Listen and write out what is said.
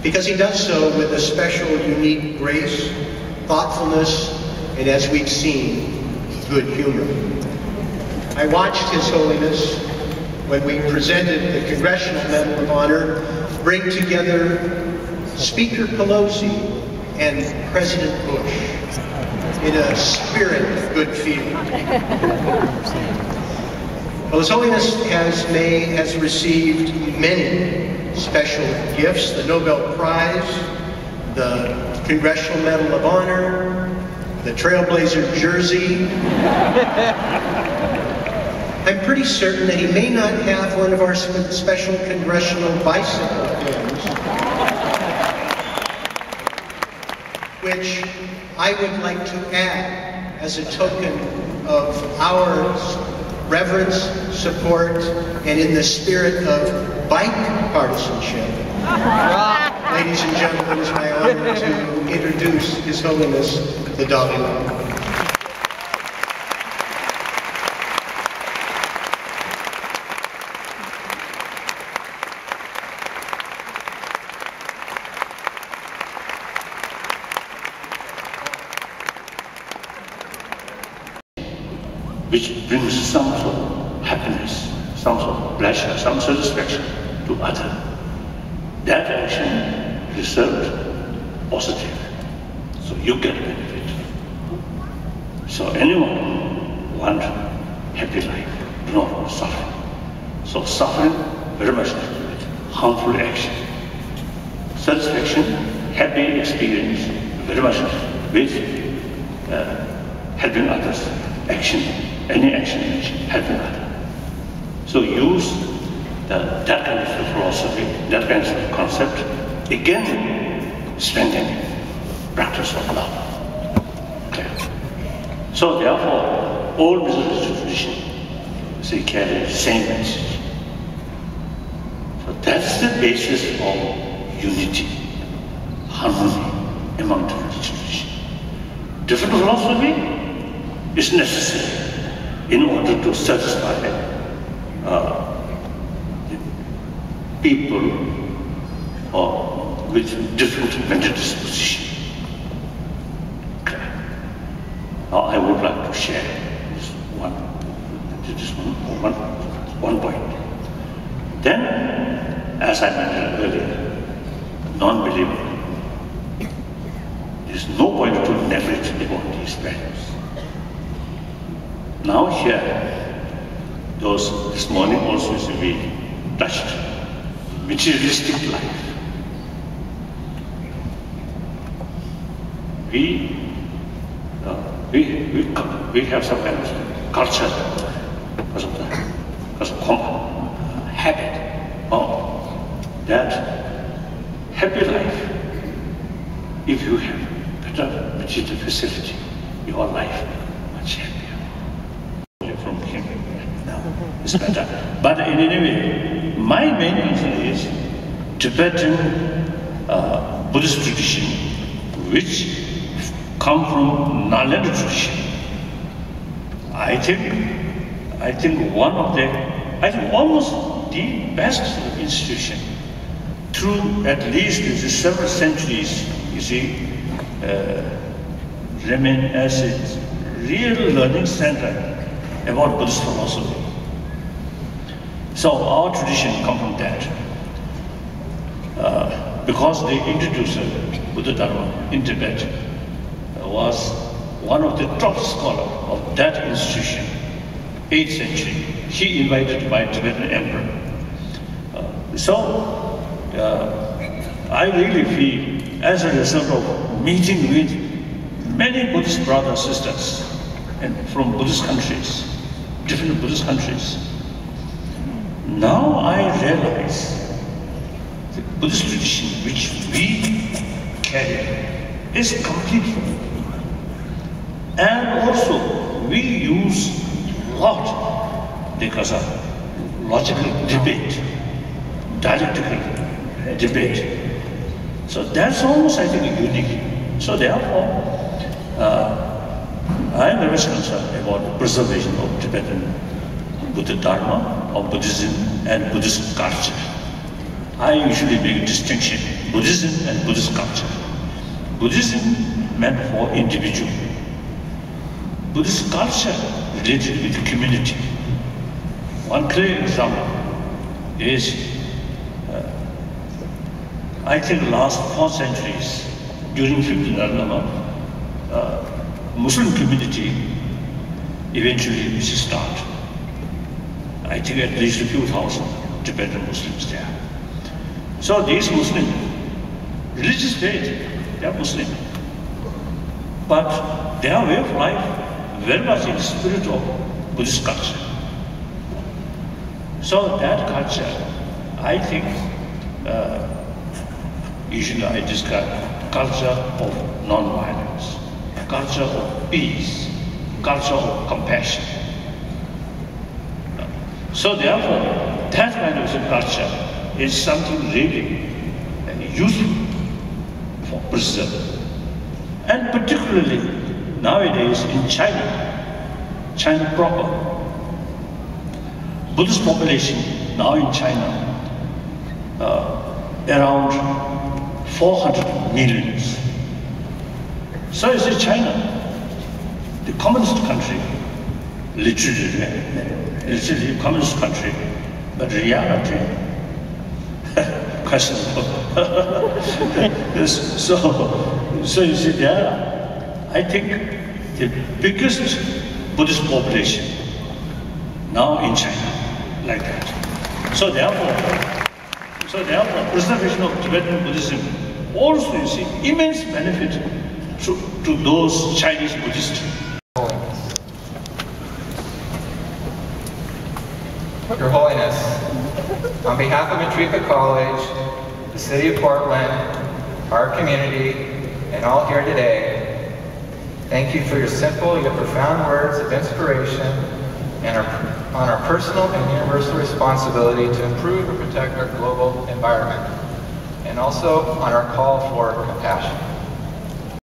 because he does so with a special, unique grace, thoughtfulness, and as we've seen, good humor. I watched His Holiness, when we presented the Congressional Medal of Honor, bring together Speaker Pelosi and President Bush in a spirit of good feeling. Well, His Holiness has received many special gifts: the Nobel Prize, the Congressional Medal of Honor, the Trailblazer jersey. I'm pretty certain that he may not have one of our special congressional bicycle pins, which I would like to add as a token of our reverence, support, and in the spirit of bike partisanship. Ladies and gentlemen, it's my honor to introduce His Holiness the Dalai Lama. Which brings some sort of happiness, some sort of pleasure, some satisfaction to others. That action results positive, so you get benefit. So anyone wants happy life, do not want suffering. So suffering very much harmful action. Satisfaction, happy experience, very much with helping others, action. Any action which helping others. So use that kind of philosophy, that kind of concept, again strengthening practice of love. Okay. So therefore, all religious traditions, they carry the same message. So that's the basis of unity, harmony among the religious traditions. Different philosophy is necessary in order to satisfy people with different mental disposition. Okay. Now I would like to share this one point. Then, as I mentioned earlier, non-believer, there's no point to neglect about these values. Now here, this morning also we touched materialistic life. We have some kind of culture because of common habit. That happy life, if you have better material facility, your life much happier. From him now is better. But in any way, my main reason is Tibetan Buddhist tradition, which come from Nalanda tradition. I think almost the best institution through at least several centuries, you see, remain as a real learning center about Buddhist philosophy. So our tradition comes from that. Because the introducer, Buddha Dharma in Tibet, was one of the top scholars of that institution, 8th century. He invited by Tibetan emperor. I really feel, as a result of meeting with many Buddhist brothers and sisters and from Buddhist countries, different Buddhist countries, now I realize the Buddhist tradition which we carry is complete. And also we use a lot because of logical debate, dialectical debate. So that's almost, I think, unique. So therefore, I am very much concerned about the preservation of Tibetan Buddha Dharma, of Buddhism and Buddhist culture. I usually make a distinction, Buddhism and Buddhist culture. Buddhism meant for individual. Buddhist culture related with the community. One clear example is, I think last 4 centuries, during 15th Lama, Muslim community eventually is start. I think at least a few thousand Tibetan Muslims there. So these Muslims, religious faith, they are Muslim. But their way of life very much in the spirit of Buddhist culture. So that culture, I think, usually I describe culture of non-violence, culture of peace, culture of compassion. So therefore, that kind of culture is something really useful for preserving. And particularly nowadays in China proper, Buddhist population now in China, around 400 millions. So you see China, the communist country, literally communist country, but reality, questionable. So you see there, I think the biggest Buddhist population now in China, like that. So therefore, preservation of Tibetan Buddhism also, you see, immense benefit to those Chinese Buddhists. Your Holiness, on behalf of Matrica College, the City of Portland, our community, and all here today, thank you for your simple yet profound words of inspiration and on our personal and universal responsibility to improve and protect our global environment, and also on our call for compassion.